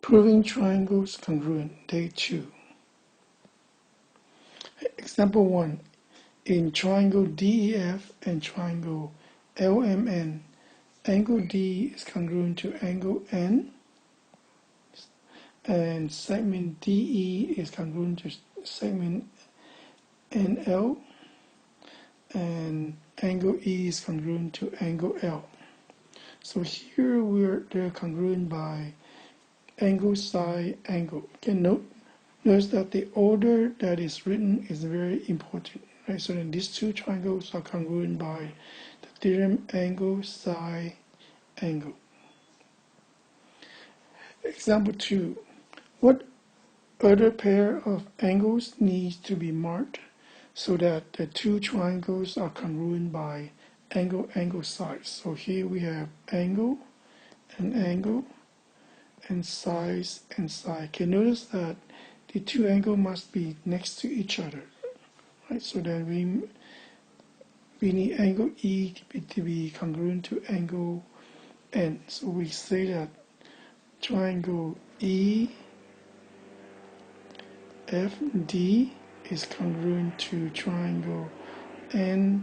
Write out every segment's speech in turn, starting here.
Proving triangles congruent, day 2. Example 1. In triangle DEF and triangle LMN, angle D is congruent to angle N, and segment DE is congruent to segment NL, and angle E is congruent to angle L. So here they're congruent by angle, side, angle. Okay, notice that the order that is written is very important. Right? So then these two triangles are congruent by the theorem angle, side, angle. Example 2. What other pair of angles needs to be marked so that the two triangles are congruent by angle, angle, side? So here we have angle, and size and side. Okay, notice that the two angles must be next to each other. Right? So then we need angle E to be congruent to angle N. So we say that triangle EFD is congruent to triangle NML.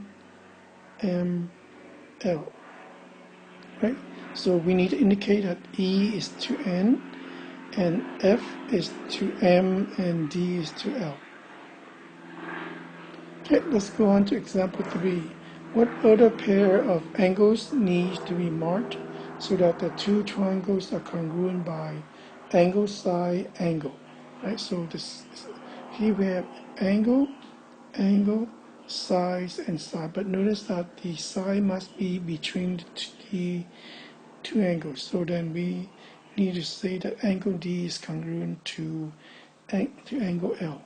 Right? So we need to indicate that E is to N, and F is to M, and D is to L. Okay, let's go on to example 3. What other pair of angles needs to be marked so that the two triangles are congruent by angle, side, angle? Right? So here we have angle, size, and side. But notice that the side must be between the two angles. So then we need to say that angle D is congruent to angle L.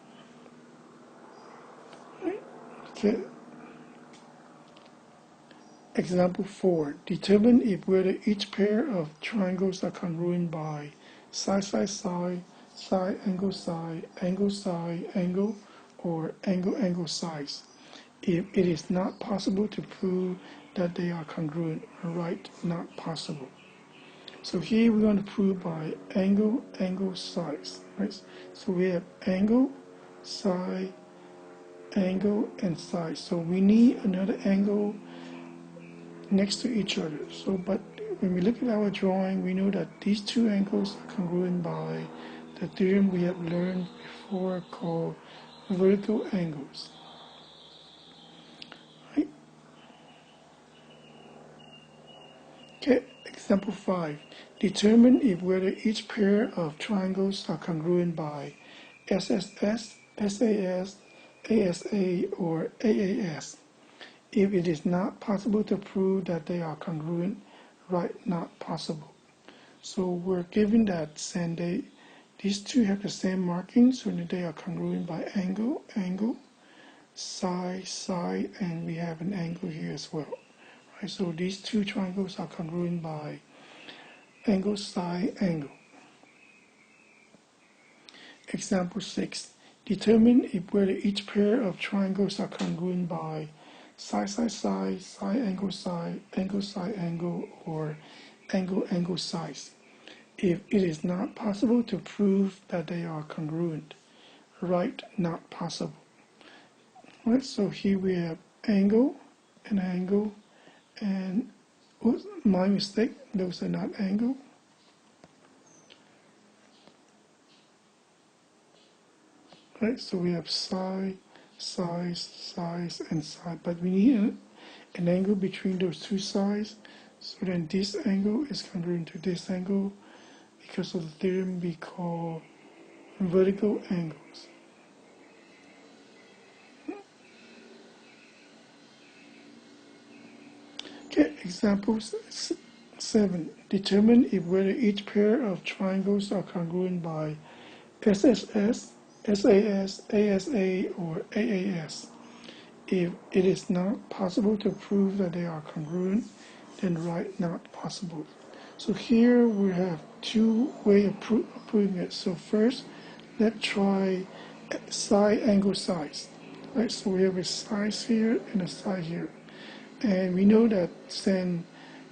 Right? Okay. Example 4. Determine if whether each pair of triangles are congruent by side, side, side, side, angle, angle, or angle, angle, size. If it is not possible to prove that they are congruent, right, not possible. So here we're going to prove by angle, angle, size. Right? So we have angle, side, angle, and size. So we need another angle next to each other. So, but when we look at our drawing, we know that these two angles are congruent by the theorem we have learned before called vertical angles. Right? Okay, example 5. Determine if whether each pair of triangles are congruent by SSS, SAS, ASA, or AAS. If it is not possible to prove that they are congruent, right, not possible. So we're given that these two have the same markings, so that they are congruent by angle, side, and we have an angle here as well. Right? So these two triangles are congruent by angle, side, angle. Example 6. Determine if whether each pair of triangles are congruent by side, angle, angle, or angle, size. If it is not possible to prove that they are congruent, right, not possible. Right, so here we have angle, and oops, my mistake, those are not angle. Right, so we have side, size, and side, but we need an angle between those two sides. So then this angle is congruent to this angle because of the theorem we call vertical angles. Okay, example 7. Determine if whether each pair of triangles are congruent by SSS, SAS, ASA, or AAS. If it is not possible to prove that they are congruent, then right, not possible. So here we have two ways of proving it. So first, let's try side, angle, size. Right, so we have a size here and a side here. And we know that then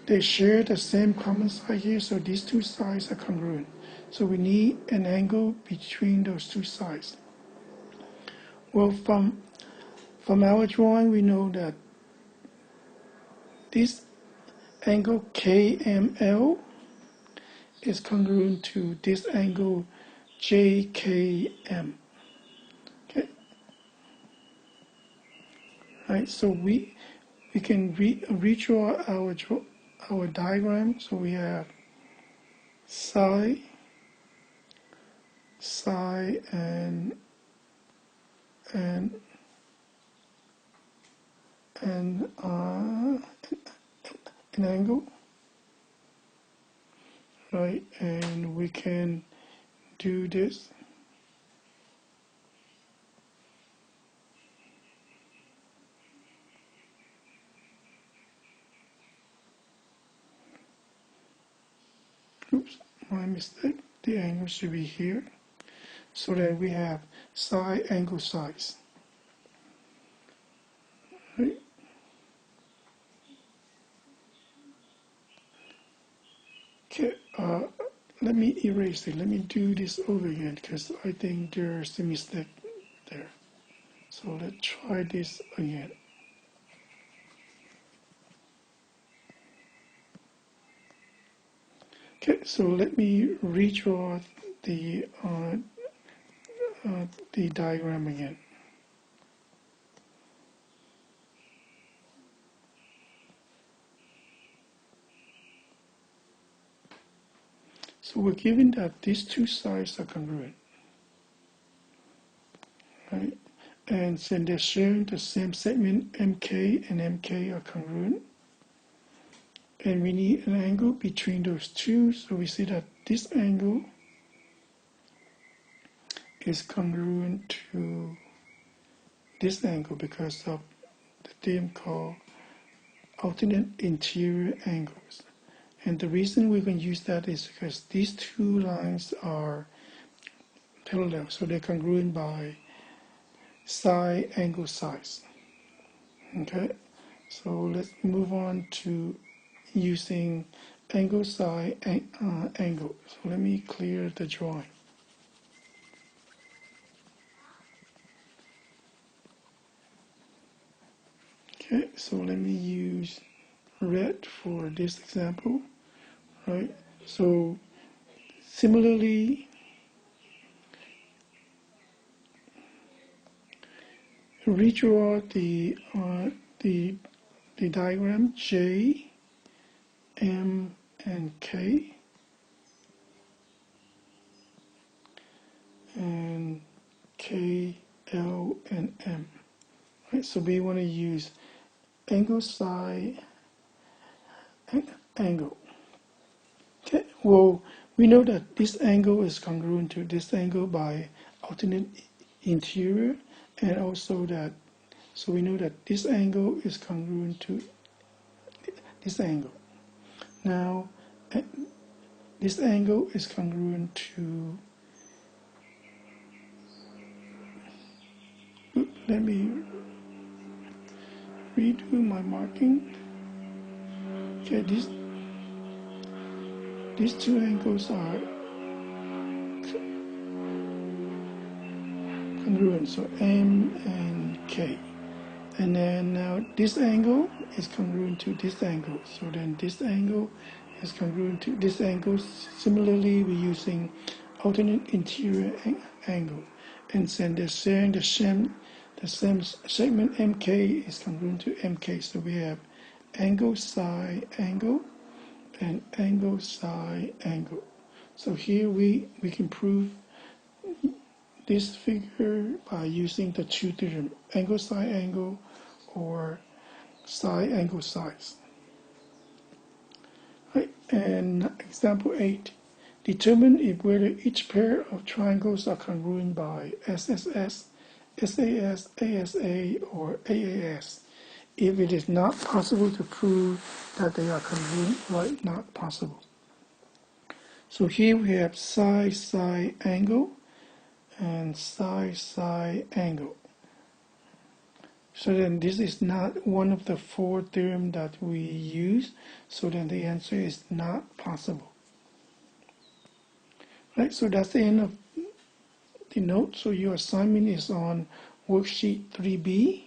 they share the same common side here, so these two sides are congruent. So we need an angle between those two sides. Well, from our drawing, we know that this angle KML is congruent to this angle JKM. Okay, right. So we can redraw our diagram. So we have psi, and an angle, right? And we can do this. Oops, my mistake. The angle should be here. So that we have psi angle size. Right? Okay, let me erase it. Let me do this over again because I think there's a mistake there. So let's try this again. Okay, so let me redraw the diagram again. So we're given that these two sides are congruent, right? And since they're sharing the same segment, MK and MK are congruent. And we need an angle between those two, so we see that this angle is congruent to this angle because of the theme called alternate interior angles. And the reason we can use that is because these two lines are parallel, so they're congruent by psi angle size. Okay, so let's move on to using angle psi angle. So let me clear the drawing. Okay, so let me use red for this example, right? So similarly, redraw the diagram J, M, and K, and K, L, and M. Right, so we want to use angle psi angle. Okay, well, we know that this angle is congruent to this angle by alternate interior, and also that, so we know that this angle is congruent to this angle. Now, this angle is congruent to, let me redo my marking. Okay, these two angles are congruent, so M and K. And then now this angle is congruent to this angle. So then this angle is congruent to this angle. Similarly, we're using alternate interior angle. And since they're sharing the same segment, MK is congruent to MK. So we have angle psi angle and angle psi angle. So here we can prove this figure by using the two theorem, angle psi angle or psi angle size. Right. And example 8, determine if whether each pair of triangles are congruent by SSS, SAS, ASA, or AAS. If it is not possible to prove that they are congruent, write not possible. So here we have psi angle and psi angle. So then this is not one of the four theorems that we use, so then the answer is not possible. Right, so that's the end of the note. So your assignment is on worksheet 3B.